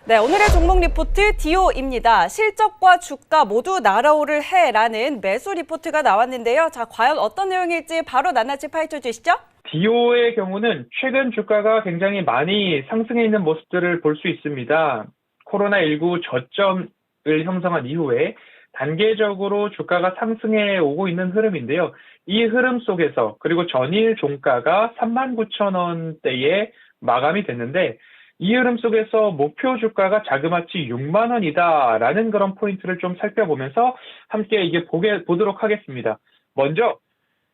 네, 오늘의 종목 리포트 디오입니다. 실적과 주가 모두 날아오를 해라는 매수 리포트가 나왔는데요. 자, 과연 어떤 내용일지 바로 낱낱이 파헤쳐 주시죠. 디오의 경우는 최근 주가가 굉장히 많이 상승해 있는 모습들을 볼 수 있습니다. 코로나19 저점을 형성한 이후에 단계적으로 주가가 상승해 오고 있는 흐름인데요. 이 흐름 속에서 그리고 전일 종가가 39,000원대에 마감이 됐는데 이 흐름 속에서 목표 주가가 자그마치 6만 원이다라는 그런 포인트를 좀 살펴보면서 함께 이게 보도록 하겠습니다. 먼저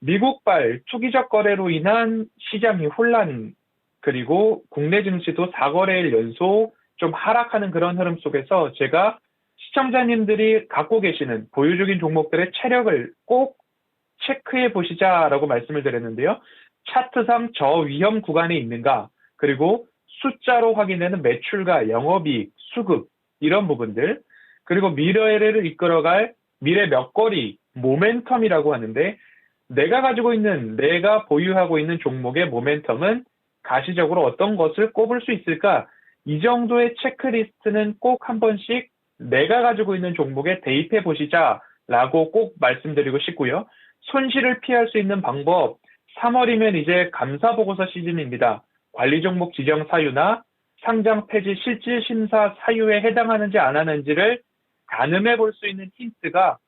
미국발 투기적 거래로 인한 시장이 혼란, 그리고 국내 증시도 4거래일 연속 좀 하락하는 그런 흐름 속에서 제가 시청자님들이 갖고 계시는 보유 중인 종목들의 체력을 꼭 체크해 보시자라고 말씀을 드렸는데요. 차트상 저위험 구간에 있는가, 그리고 숫자로 확인되는 매출과 영업이익, 수급, 이런 부분들, 그리고 미래를 이끌어갈 미래 몇거리, 모멘텀이라고 하는데 내가 보유하고 있는 종목의 모멘텀은 가시적으로 어떤 것을 꼽을 수 있을까? 이 정도의 체크리스트는 꼭 한 번씩 내가 가지고 있는 종목에 대입해 보시자라고 꼭 말씀드리고 싶고요. 손실을 피할 수 있는 방법, 3월이면 이제 감사보고서 시즌입니다. 관리 종목 지정 사유나 상장 폐지 실질 심사 사유에 해당하는지 안 하는지를 가늠해 볼 수 있는 힌트가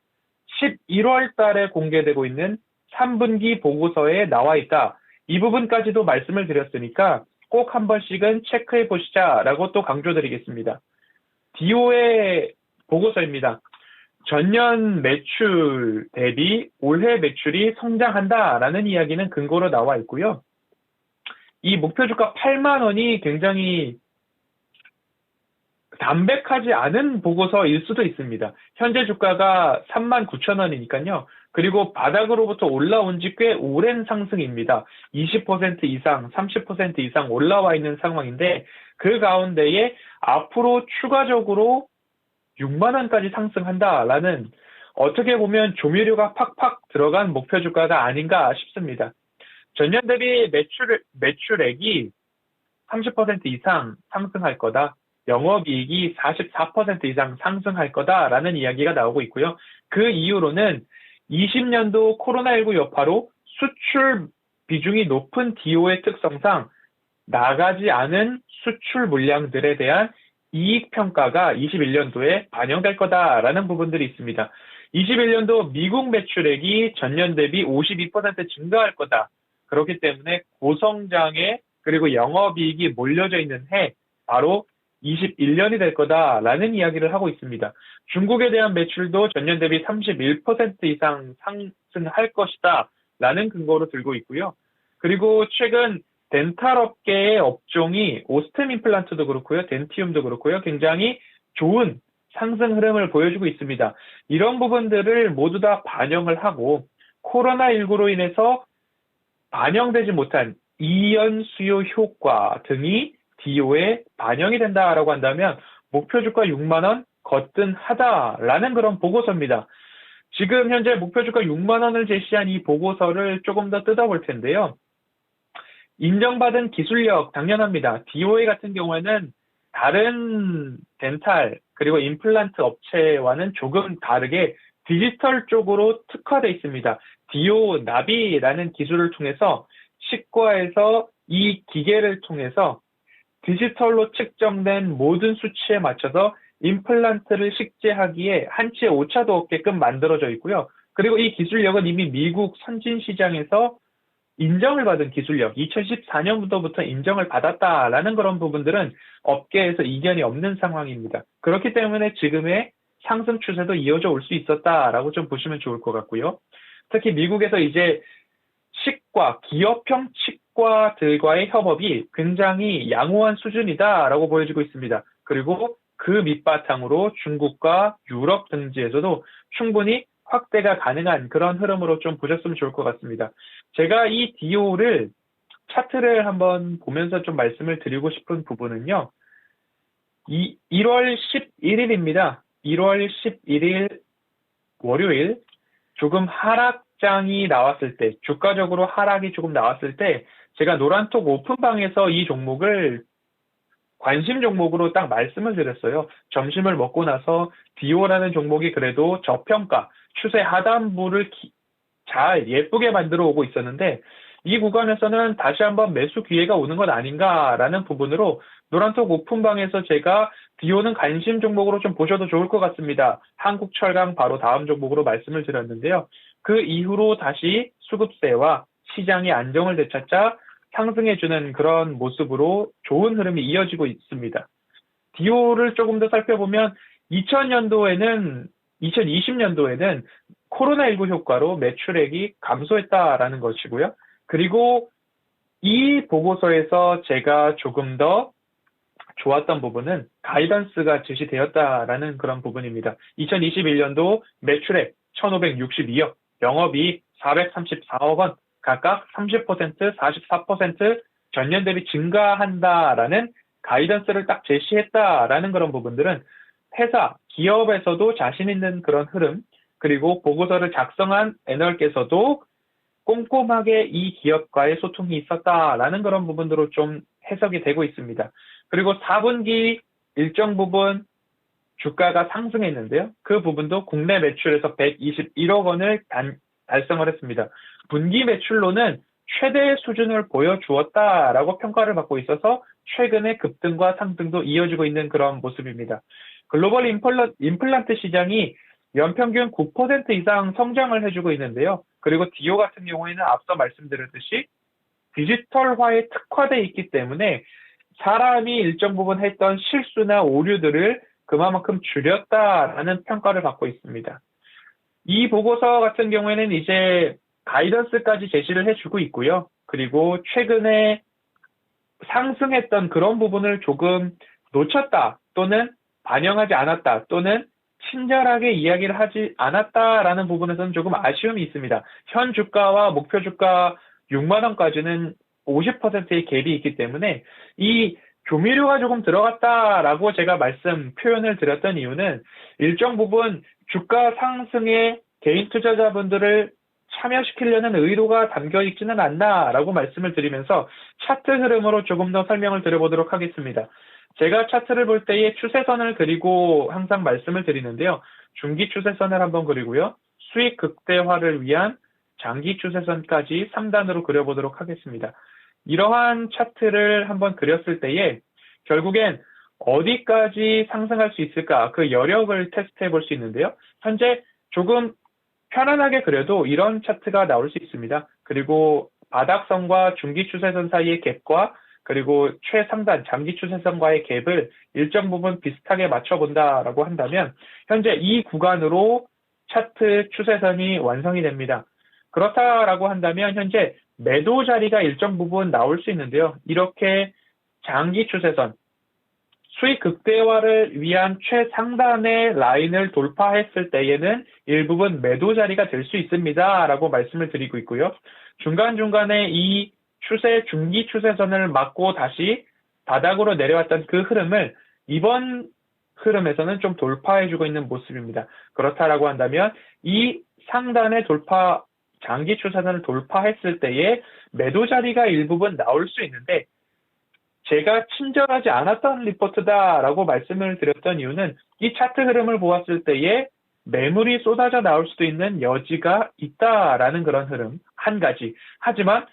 11월 달에 공개되고 있는 3분기 보고서에 나와 있다. 이 부분까지도 말씀을 드렸으니까 꼭 한 번씩은 체크해 보시자라고 또 강조드리겠습니다. 디오의 보고서입니다. 전년 매출 대비 올해 매출이 성장한다라는 이야기는 근거로 나와 있고요. 이 목표 주가 8만 원이 굉장히 담백하지 않은 보고서일 수도 있습니다. 현재 주가가 39,000원이니까요. 그리고 바닥으로부터 올라온 지 꽤 오랜 상승입니다. 20% 이상, 30% 이상 올라와 있는 상황인데 그 가운데에 앞으로 추가적으로 6만 원까지 상승한다라는 어떻게 보면 조미료가 팍팍 들어간 목표 주가가 아닌가 싶습니다. 전년 대비 매출액이 30% 이상 상승할 거다. 영업이익이 44% 이상 상승할 거다라는 이야기가 나오고 있고요. 그 이유로는 20년도 코로나19 여파로 수출 비중이 높은 디오의 특성상 나가지 않은 수출 물량들에 대한 이익 평가가 21년도에 반영될 거다라는 부분들이 있습니다. 21년도 미국 매출액이 전년 대비 52% 증가할 거다. 그렇기 때문에 고성장에 그리고 영업이익이 몰려져 있는 해, 바로 21년이 될 거다라는 이야기를 하고 있습니다. 중국에 대한 매출도 전년 대비 31% 이상 상승할 것이다 라는 근거로 들고 있고요. 그리고 최근 덴탈 업계의 업종이 오스템 임플란트도 그렇고요. 덴티움도 그렇고요. 굉장히 좋은 상승 흐름을 보여주고 있습니다. 이런 부분들을 모두 다 반영을 하고 코로나19로 인해서 반영되지 못한 이연 수요 효과 등이 디오에 반영이 된다라고 한다면 목표 주가 6만 원 거뜬하다라는 그런 보고서입니다. 지금 현재 목표 주가 6만 원을 제시한 이 보고서를 조금 더 뜯어볼 텐데요. 인정받은 기술력 당연합니다. 디오에 같은 경우에는 다른 덴탈 그리고 임플란트 업체와는 조금 다르게 디지털 쪽으로 특화되어 있습니다. 디오 나비라는 기술을 통해서 치과에서 이 기계를 통해서 디지털로 측정된 모든 수치에 맞춰서 임플란트를 식재하기에 한치의 오차도 없게끔 만들어져 있고요. 그리고 이 기술력은 이미 미국 선진 시장에서 인정을 받은 기술력, 2014년부터 인정을 받았다라는 그런 부분들은 업계에서 이견이 없는 상황입니다. 그렇기 때문에 지금의 상승 추세도 이어져 올 수 있었다라고 좀 보시면 좋을 것 같고요. 특히 미국에서 이제 치과, 기업형 치과들과의 협업이 굉장히 양호한 수준이다라고 보여지고 있습니다. 그리고 그 밑바탕으로 중국과 유럽 등지에서도 충분히 확대가 가능한 그런 흐름으로 좀 보셨으면 좋을 것 같습니다. 제가 이 디오를 차트를 한번 보면서 좀 말씀을 드리고 싶은 부분은요. 1월 11일입니다. 1월 11일 월요일 조금 하락장이 나왔을 때, 주가적으로 하락이 조금 나왔을 때 제가 노란톡 오픈방에서 이 종목을 관심 종목으로 딱 말씀을 드렸어요. 점심을 먹고 나서 디오라는 종목이 그래도 저평가, 추세 하단부를 잘 예쁘게 만들어 오고 있었는데 이 구간에서는 다시 한번 매수 기회가 오는 것 아닌가라는 부분으로 노란톡 오픈방에서 제가 디오는 관심 종목으로 좀 보셔도 좋을 것 같습니다. 한국철강 바로 다음 종목으로 말씀을 드렸는데요. 그 이후로 다시 수급세와 시장이 안정을 되찾자 상승해주는 그런 모습으로 좋은 흐름이 이어지고 있습니다. 디오를 조금 더 살펴보면 2020년도에는 코로나19 효과로 매출액이 감소했다라는 것이고요. 그리고 이 보고서에서 제가 조금 더 좋았던 부분은 가이던스가 제시되었다라는 그런 부분입니다. 2021년도 매출액 1,562억, 영업이익 434억 원, 각각 30%, 44% 전년 대비 증가한다라는 가이던스를 딱 제시했다라는 그런 부분들은 회사, 기업에서도 자신 있는 그런 흐름, 그리고 보고서를 작성한 애널께서도 꼼꼼하게 이 기업과의 소통이 있었다라는 그런 부분으로 좀 해석이 되고 있습니다. 그리고 4분기 일정 부분 주가가 상승했는데요. 그 부분도 국내 매출에서 121억 원을 달성을 했습니다. 분기 매출로는 최대 수준을 보여주었다라고 평가를 받고 있어서 최근에 급등과 상승도 이어지고 있는 그런 모습입니다. 글로벌 임플란트 시장이 연평균 9% 이상 성장을 해주고 있는데요. 그리고 디오 같은 경우에는 앞서 말씀드렸듯이 디지털화에 특화되어 있기 때문에 사람이 일정 부분 했던 실수나 오류들을 그만큼 줄였다라는 평가를 받고 있습니다. 이 보고서 같은 경우에는 이제 가이던스까지 제시를 해주고 있고요. 그리고 최근에 상승했던 그런 부분을 조금 놓쳤다 또는 반영하지 않았다 또는 친절하게 이야기를 하지 않았다라는 부분에서는 조금 아쉬움이 있습니다. 현 주가와 목표 주가 6만 원까지는 50%의 갭이 있기 때문에 이 조미료가 조금 들어갔다라고 제가 표현을 드렸던 이유는 일정 부분 주가 상승에 개인 투자자분들을 참여시키려는 의도가 담겨 있지는 않나라고 말씀을 드리면서 차트 흐름으로 조금 더 설명을 드려보도록 하겠습니다. 제가 차트를 볼 때에 추세선을 그리고 항상 말씀을 드리는데요. 중기 추세선을 한번 그리고요. 수익 극대화를 위한 장기 추세선까지 3단으로 그려보도록 하겠습니다. 이러한 차트를 한번 그렸을 때에 결국엔 어디까지 상승할 수 있을까 그 여력을 테스트해 볼 수 있는데요. 현재 조금 편안하게 그려도 이런 차트가 나올 수 있습니다. 그리고 바닥선과 중기 추세선 사이의 갭과 그리고 최상단 장기 추세선과의 갭을 일정 부분 비슷하게 맞춰본다라고 한다면 현재 이 구간으로 차트 추세선이 완성이 됩니다. 그렇다라고 한다면 현재 매도 자리가 일정 부분 나올 수 있는데요. 이렇게 장기 추세선, 수익 극대화를 위한 최상단의 라인을 돌파했을 때에는 일부분 매도 자리가 될 수 있습니다. 라고 말씀을 드리고 있고요. 중간중간에 이 중기 추세선을 맞고 다시 바닥으로 내려왔던 그 흐름을 이번 흐름에서는 좀 돌파해주고 있는 모습입니다. 그렇다라고 한다면 이 상단의 장기 추세선을 돌파했을 때에 매도 자리가 일부분 나올 수 있는데 제가 친절하지 않았던 리포트다라고 말씀을 드렸던 이유는 이 차트 흐름을 보았을 때에 매물이 쏟아져 나올 수도 있는 여지가 있다라는 그런 흐름 한 가지. 하지만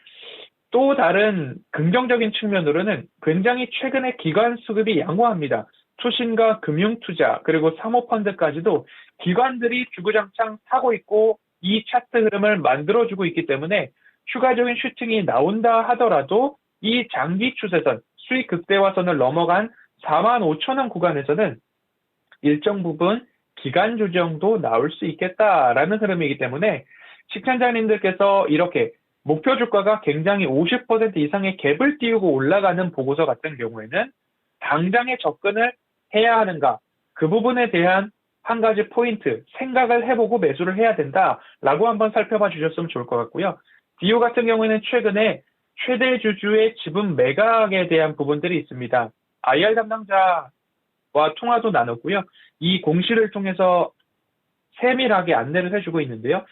또 다른 긍정적인 측면으로는 굉장히 최근에 기관 수급이 양호합니다. 투신과 금융투자 그리고 사모펀드까지도 기관들이 주구장창 사고 있고 이 차트 흐름을 만들어주고 있기 때문에 추가적인 슈팅이 나온다 하더라도 이 장기 추세선, 수익 극대화선을 넘어간 45,000원 구간에서는 일정 부분 기간 조정도 나올 수 있겠다라는 흐름이기 때문에 시청자님들께서 이렇게 목표 주가가 굉장히 50% 이상의 갭을 띄우고 올라가는 보고서 같은 경우에는 당장에 접근을 해야 하는가 그 부분에 대한 한 가지 포인트 생각을 해보고 매수를 해야 된다라고 한번 살펴봐 주셨으면 좋을 것 같고요. 디오 같은 경우에는 최근에 최대 주주의 지분 매각에 대한 부분들이 있습니다. IR 담당자와 통화도 나눴고요. 이 공시를 통해서 세밀하게 안내를 해주고 있는데요.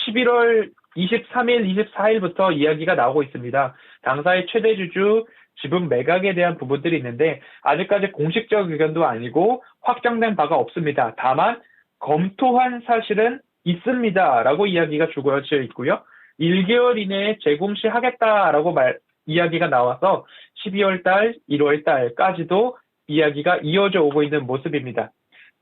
11월 23일, 24일부터 이야기가 나오고 있습니다. 당사의 최대 주주 지분 매각에 대한 부분들이 있는데 아직까지 공식적 의견도 아니고 확정된 바가 없습니다. 다만 검토한 사실은 있습니다라고 이야기가 주어져 있고요. 1개월 이내에 재공시하겠다라고 이야기가 나와서 12월 달, 1월 달까지도 이야기가 이어져 오고 있는 모습입니다.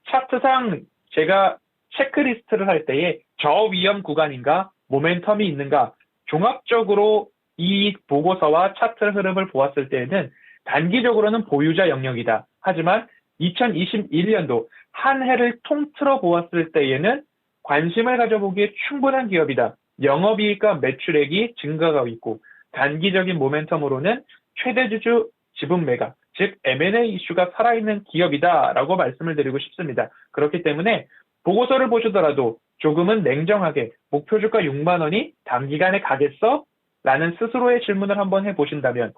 차트상 제가 체크리스트를 할 때에 저위험 구간인가, 모멘텀이 있는가, 종합적으로 이 보고서와 차트 흐름을 보았을 때에는 단기적으로는 보유자 영역이다. 하지만 2021년도 한 해를 통틀어 보았을 때에는 관심을 가져보기에 충분한 기업이다. 영업이익과 매출액이 증가하고 있고 단기적인 모멘텀으로는 최대주주 지분 매각, 즉 M&A 이슈가 살아있는 기업이다라고 말씀을 드리고 싶습니다. 그렇기 때문에 보고서를 보시더라도 조금은 냉정하게 목표 주가 6만 원이 단기간에 가겠어? 라는 스스로의 질문을 한번 해보신다면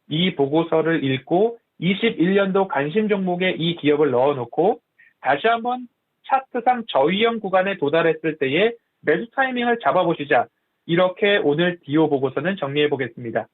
이 보고서를 읽고 21년도 관심 종목에 이 기업을 넣어놓고 다시 한번 차트상 저위험 구간에 도달했을 때의 매수 타이밍을 잡아보시자. 이렇게 오늘 디오 보고서는 정리해 보겠습니다.